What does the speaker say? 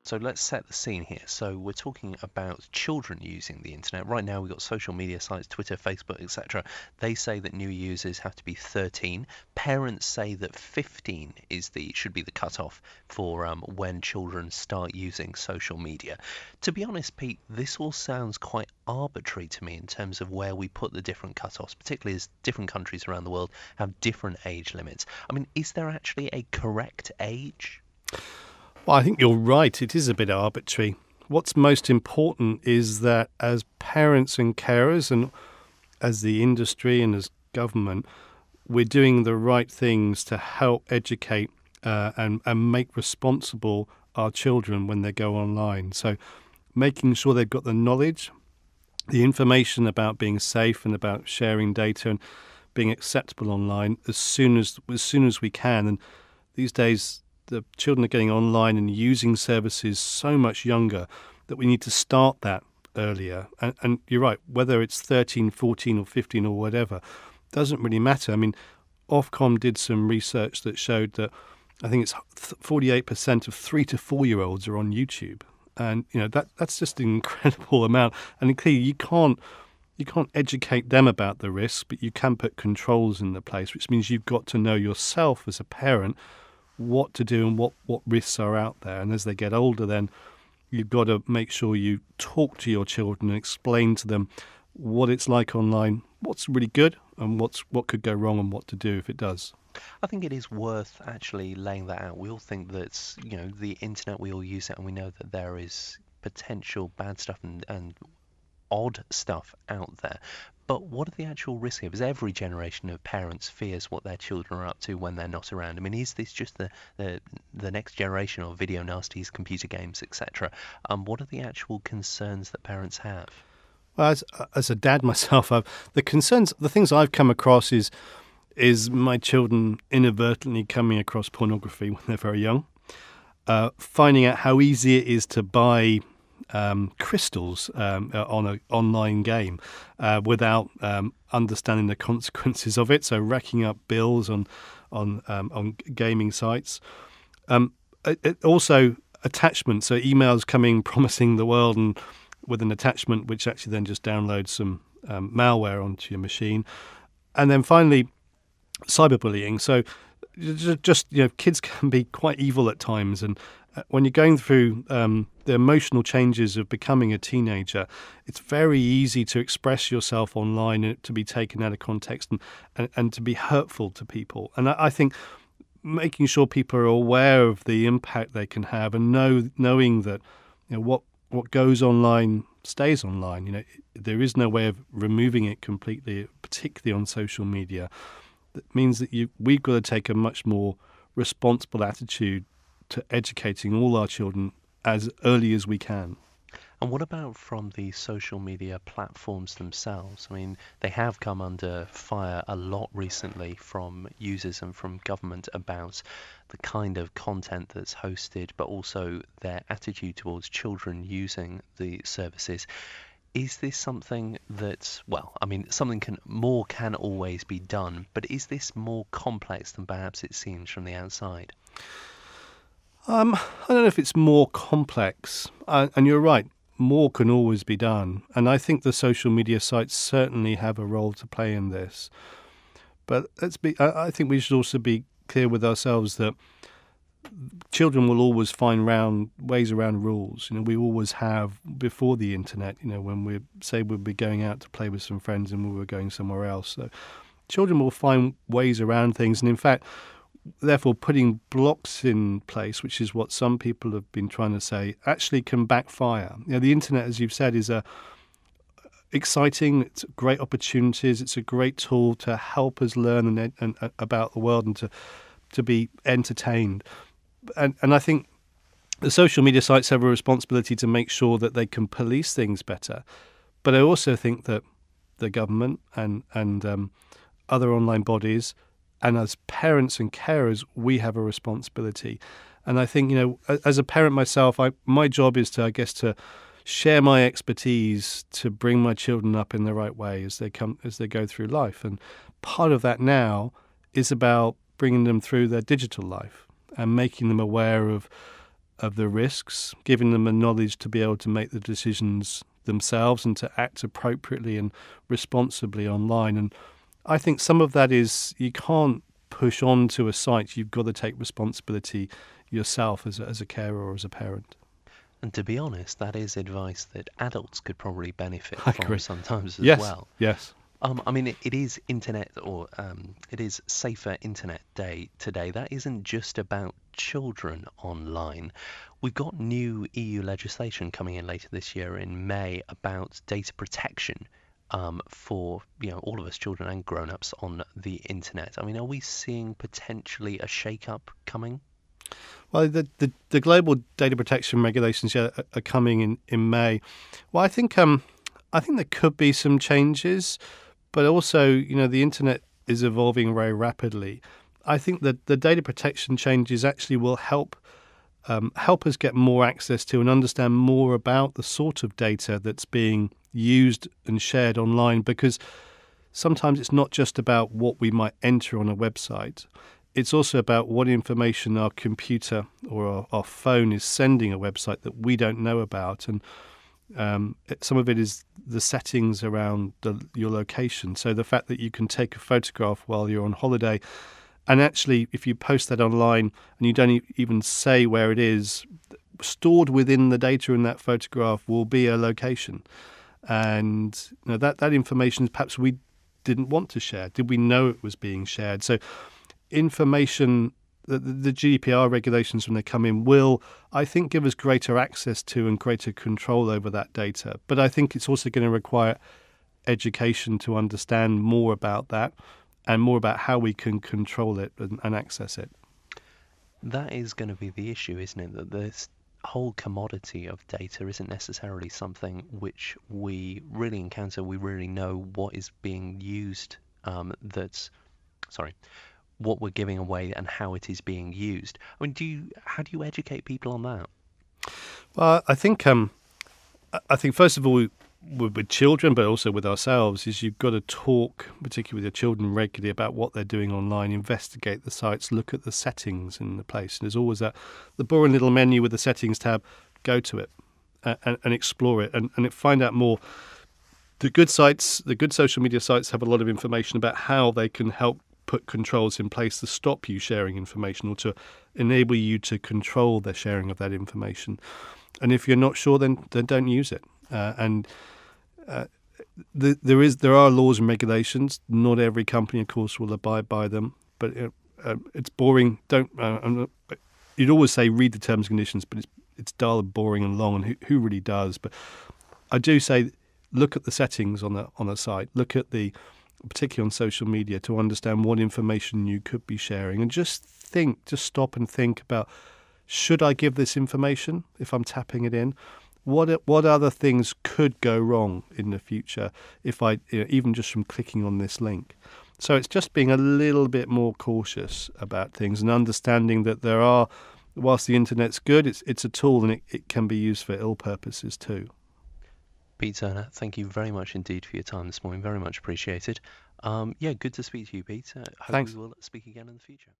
So let's set the scene here. So we're talking about children using the internet. Right now we've got social media sites, Twitter, Facebook, etc. They say that new users have to be 13. Parents say that 15 should be the cutoff for when children start using social media. To be honest, Pete, this all sounds quite arbitrary to me in terms of where we put the different cutoffs, particularly as different countries around the world have different age limits. I mean, is there actually a correct age? Well, I think you're right. It is a bit arbitrary. What's most important is that as parents and carers and as the industry and as government, we're doing the right things to help educate and make responsible our children when they go online. So making sure they've got the knowledge, the information about being safe and about sharing data and being acceptable online as soon as we can. And these days, the children are getting online and using services so much younger that we need to start that earlier. And you're right, whether it's 13, 14 or 15 or whatever, doesn't really matter. I mean, Ofcom did some research that showed that I think it's 48% of 3 to 4-year-olds are on YouTube. And, that's just an incredible amount. And clearly you can't educate them about the risks, but you can put controls in the place, which means you've got to know yourself as a parent what to do and what risks are out there. And as they get older, then you've got to make sure you talk to your children and explain to them what it's like online, what's really good and what could go wrong and what to do if it does. I think it is worth actually laying that out. We all think that, the internet, we all use it and we know that there is potential bad stuff and odd stuff out there. But what are the actual risks here? Because every generation of parents fears what their children are up to when they're not around. I mean, is this just the next generation of video nasties, computer games, etc.? What are the actual concerns that parents have? Well, as a dad myself, the things I've come across is my children inadvertently coming across pornography when they're very young, finding out how easy it is to buy crystals on an online game without understanding the consequences of it. So racking up bills on gaming sites. Also attachment. So emails coming promising the world and with an attachment which actually then just downloads some malware onto your machine. And then finally, cyberbullying. So just kids can be quite evil at times, and when you're going through the emotional changes of becoming a teenager, it's very easy to express yourself online and to be taken out of context and to be hurtful to people. And I think making sure people are aware of the impact they can have and knowing that what goes online stays online. There is no way of removing it completely, particularly on social media. That means that we've got to take a much more responsible attitude to educating all our children as early as we can. And what about from the social media platforms themselves? I mean, they have come under fire a lot recently from users and from government about the kind of content that's hosted, but also their attitude towards children using the services. Is this something that, something can always be done, but is this more complex than perhaps it seems from the outside? I don't know if it's more complex, and you're right, more can always be done. And I think the social media sites certainly have a role to play in this. But I think we should also be clear with ourselves that children will always find ways around rules. We always have before the internet, when we say we'll be going out to play with some friends and we were going somewhere else. So children will find ways around things. And in fact, therefore, putting blocks in place, which is what some people have been trying to say, actually can backfire. The internet, as you've said, is exciting. It's great opportunities. It's a great tool to help us learn and about the world and to be entertained. And I think the social media sites have a responsibility to make sure that they can police things better. But I also think that the government and other online bodies, and as parents and carers, we have a responsibility. And I think, as a parent myself, my job is to share my expertise to bring my children up in the right way as they go through life. And part of that now is about bringing them through their digital life and making them aware of the risks, giving them the knowledge to be able to make the decisions themselves and to act appropriately and responsibly online. And I think some of that is you can't push on to a site. You've got to take responsibility yourself as a carer or as a parent. And to be honest, that is advice that adults could probably benefit I from agree. sometimes as Yes, well. yes. I mean, it is internet, or it is Safer Internet Day today. That isn't just about children online. We've got new EU legislation coming in later this year in May about data protection for all of us, children and grown-ups, on the internet. I mean, are we seeing potentially a shake-up coming? Well, the global data protection regulations are coming in May. Well, I think there could be some changes, but also the internet is evolving very rapidly. I think that the data protection changes actually will help us get more access to and understand more about the sort of data that's being used and shared online, because sometimes it's not just about what we might enter on a website. It's also about what information our computer or our phone is sending a website that we don't know about. And some of it is the settings around your location. So the fact that you can take a photograph while you're on holiday, and actually if you post that online and you don't even say where it is, stored within the data in that photograph will be a location. And that information perhaps we didn't want to share. Did we know it was being shared? So information, the GDPR regulations when they come in will, I think, give us greater access to and greater control over that data. But I think it's also going to require education to understand more about that and more about how we can control it and access it. That is going to be the issue, isn't it? That this whole commodity of data isn't necessarily something which we really encounter. We really know what is being used, what we're giving away and how it is being used. I mean, how do you educate people on that? Well, I think first of all, with children, but also with ourselves, is you've got to talk, particularly with your children, regularly about what they're doing online, investigate the sites, look at the settings in the place. And there's always the boring little menu with the settings tab. Go to it and explore it and find out more. The good sites, the good social media sites, have a lot of information about how they can help put controls in place to stop you sharing information or to enable you to control the sharing of that information. And if you're not sure, then don't use it. There are laws and regulations. Not every company, of course, will abide by them. But it's boring. You'd always say read the terms and conditions, but it's dull and boring and long, and who really does? But I do say look at the settings on the site. Look at particularly on social media, to understand what information you could be sharing, and just stop and think about, should I give this information if I'm tapping it in? What other things could go wrong in the future if I even just from clicking on this link? So it's just being a little bit more cautious about things and understanding that whilst the internet's good, it's a tool and it can be used for ill purposes too. Pete Turner, thank you very much indeed for your time this morning. Very much appreciated. Good to speak to you, Pete. Hope Thanks. we will speak again in the future.